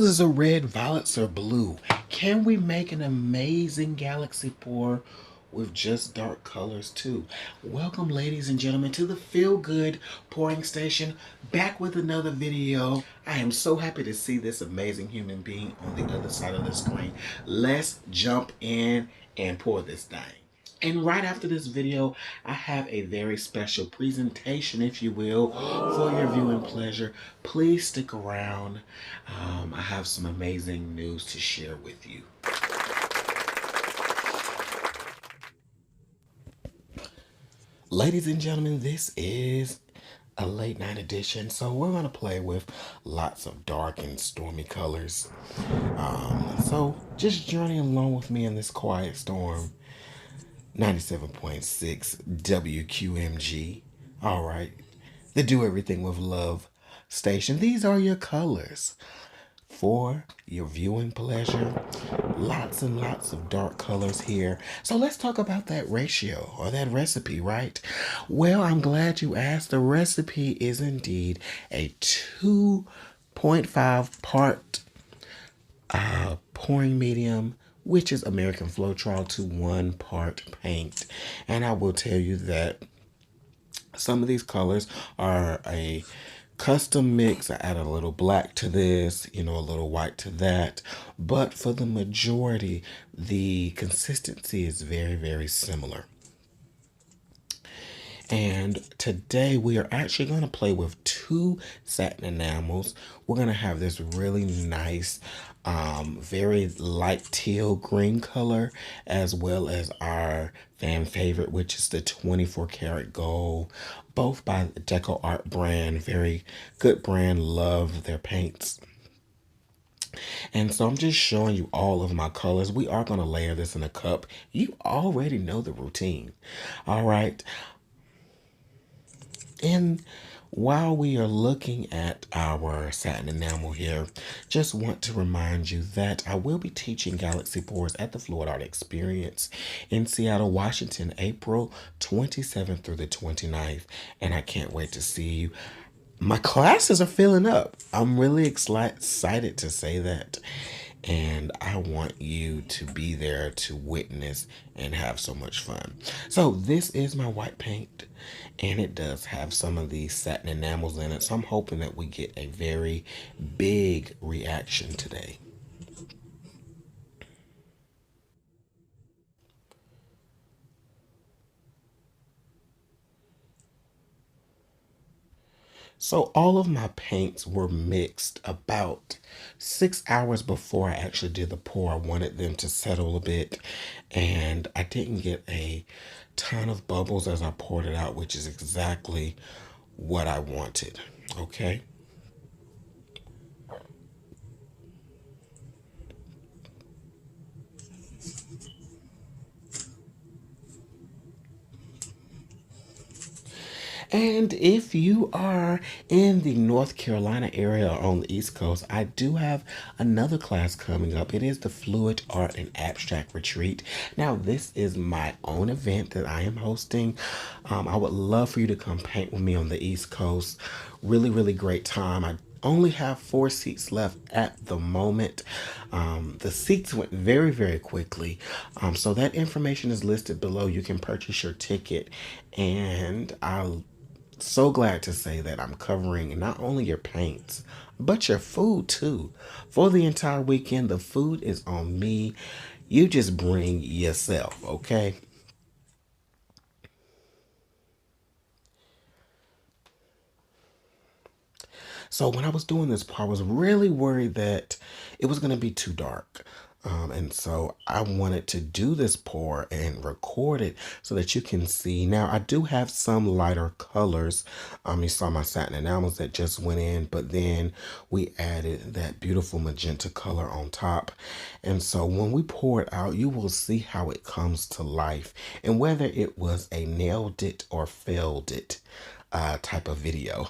Roses are red, violets are blue. Can we make an amazing galaxy pour with just dark colors too? Welcome, ladies and gentlemen, to the Feel Good Pouring Station, back with another video. I am so happy to see this amazing human being on the other side of the screen. Let's jump in and pour this thing. And right after this video, I have a very special presentation, if you will, for your viewing pleasure. Please stick around. I have some amazing news to share with you. Ladies and gentlemen, this is a late night edition, so we're going to play with lots of dark and stormy colors. So just journey along with me in this quiet storm. 97.6 WQMG. All right. The Do Everything with Love station. These are your colors for your viewing pleasure. Lots and lots of dark colors here. So let's talk about that ratio or that recipe, right? Well, I'm glad you asked. The recipe is indeed a 2.5 part pouring medium, which is American Floetrol, to 1 part paint. And I will tell you that some of these colors are a custom mix. I added a little black to this, a little white to that. But for the majority, the consistency is very, very similar. And today we are actually going to play with 2 satin enamels. We're going to have this really nice, very light teal green color, as well as our fan favorite, which is the 24 karat gold, both by the DecoArt brand. Very good brand. Love their paints. And so I'm just showing you all of my colors. We are going to layer this in a cup. You already know the routine. All right. And while we are looking at our satin enamel here, just want to remind you that I will be teaching Galaxy Pours at the Fluid Art Experience in Seattle, Washington, April 27th through the 29th. And I can't wait to see you. My classes are filling up. I'm really excited to say that. And I want you to be there to witness and have so much fun. So this is my white paint, and it does have some of these satin enamels in it. So I'm hoping that we get a very big reaction today. So all of my paints were mixed about 6 hours before I actually did the pour. I wanted them to settle a bit, and I didn't get a ton of bubbles as I poured it out, which is exactly what I wanted. Okay. And if you are in the North Carolina area or on the East Coast, I do have another class coming up. It is the Fluid Art and Abstract Retreat. Now, this is my own event that I am hosting. I would love for you to come paint with me on the East Coast. Really, really great time. I only have 4 seats left at the moment. The seats went very, very quickly. So that information is listed below. You can purchase your ticket, and I'll so glad to say that I'm covering not only your paints, but your food too. For the entire weekend, the food is on me. You just bring yourself, okay? So when I was doing this part, I was really worried that it was going to be too dark. And so I wanted to do this pour and record it so that you can see. Now, I do have some lighter colors. You saw my satin enamels that just went in, but then we added that beautiful magenta color on top. And so when we pour it out, you will see how it comes to life and whether it was a nailed it or failed it type of video.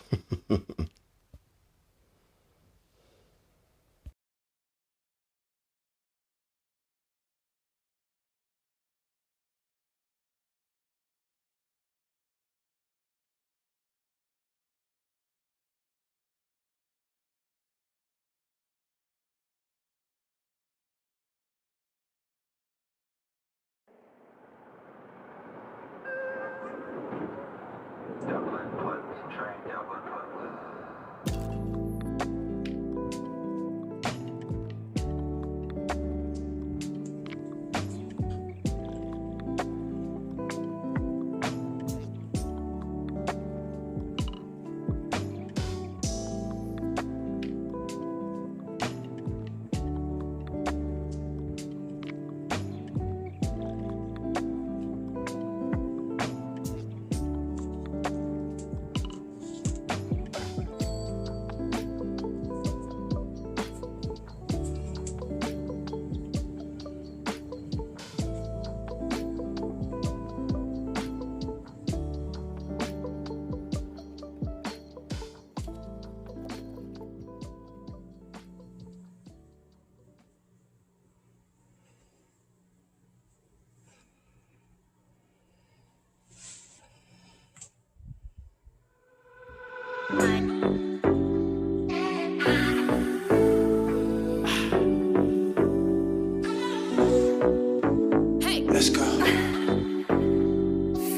Let's go.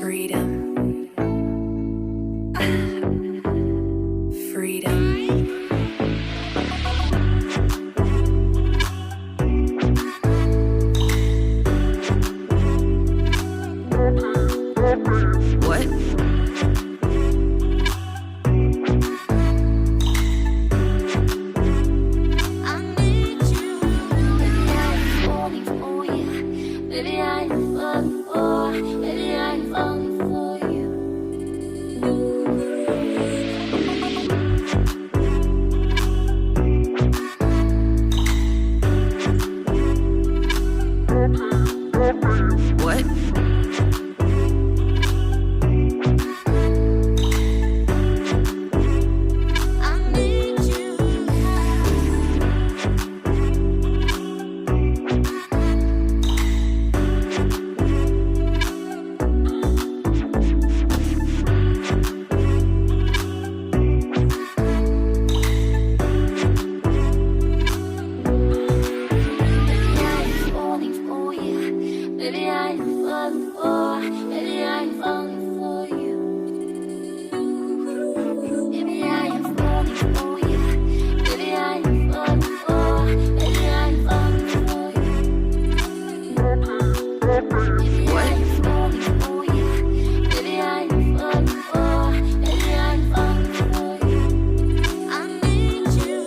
Freedom. Freedom. What? I need you. Baby, I'm falling for you. Baby, I'm falling for. Baby, I'm falling for you. What? I need you. Baby, I'm falling for you. Baby, I'm falling for. Baby, I'm falling for you. Baby, I am falling for you. Baby, I am falling for. Baby, I am falling for you. Baby, I am falling for you. Baby, I am falling for. Baby, I am falling for you. I need you.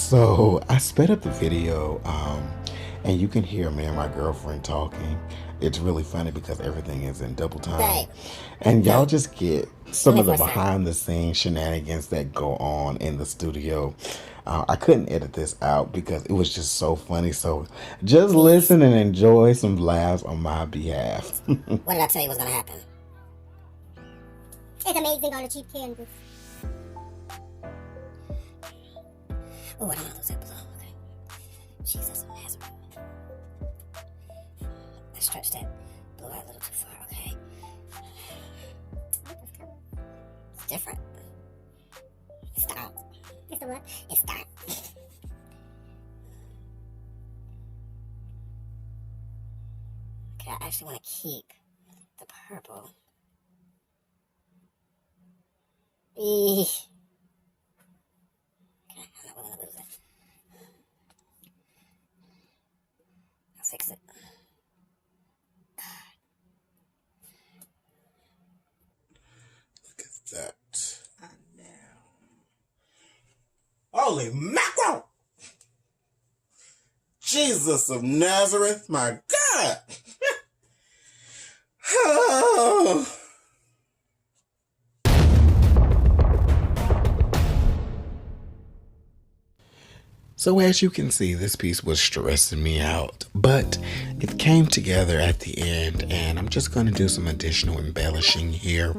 So I sped up the video, and you can hear me and my girlfriend talking. It's really funny because everything is in double time. Babe. And y'all just get some of the 24/7. behind the scenes shenanigans that go on in the studio. I couldn't edit this out because it was just so funny. So just listen and enjoy some laughs on my behalf. What did I tell you was gonna happen? It's amazing on a cheap canvas. Oh, I don't know those that below. Okay. Jesus, it has I stretched that blue out a little too far. Okay. It's different. It's dark. It's the what? It's dark. Okay, I actually want to keep the purple. Eesh. Okay, I'm not willing to lose it. I'll fix it. Look at that. Holy mackerel! Jesus of Nazareth, my God! Oh. So as you can see, this piece was stressing me out, but it came together at the end, and I'm just going to do some additional embellishing here,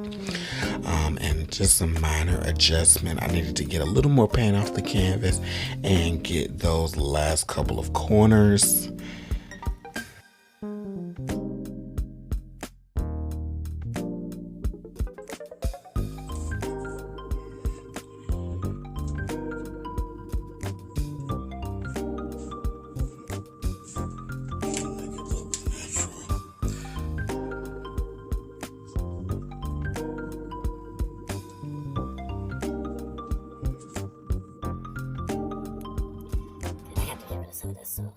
and just some minor adjustment. I needed to get a little more paint off the canvas and get those last couple of corners. I have to get rid of some of this, so.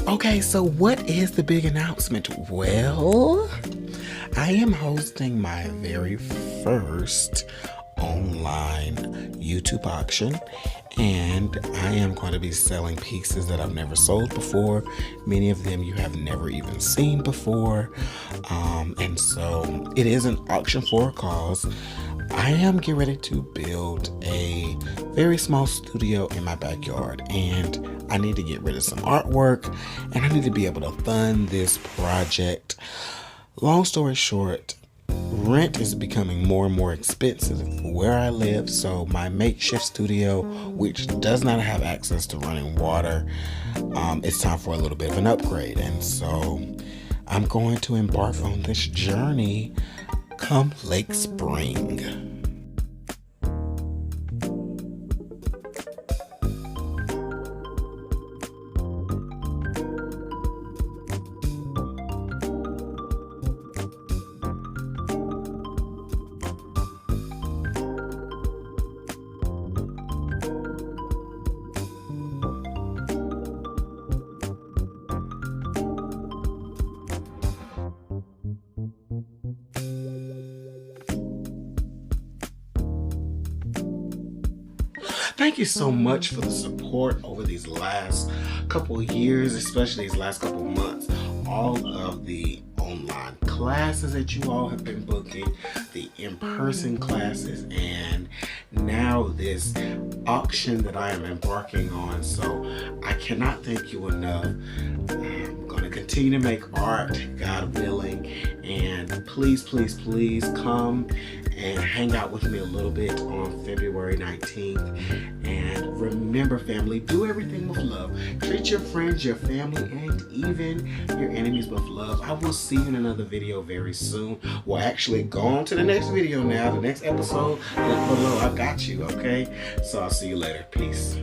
Okay, so what is the big announcement? Well, I am hosting my very first online YouTube auction, and I am going to be selling pieces that I've never sold before. Many of them you have never even seen before, and so it is an auction for a cause. I am getting ready to build a very small studio in my backyard, and I need to get rid of some artwork, and I need to be able to fund this project. Long story short, rent is becoming more and more expensive where I live, so my makeshift studio, which does not have access to running water, it's time for a little bit of an upgrade, and so I'm going to embark on this journey come late spring. Thank you so much for the support over these last couple of years, especially these last couple of months. All of the online classes classes that you all have been booking, the in-person classes, and now this auction that I am embarking on. So I cannot thank you enough. I'm going to continue to make art, God willing, and please, please, please come and hang out with me a little bit on February 19th. And remember, family, do everything with love. Treat your friends, your family, and even your enemies with love. I will see you in another video very soon. We'll actually go on to the next video now, the next episode. Look below, I got you, okay? So I'll see you later. Peace.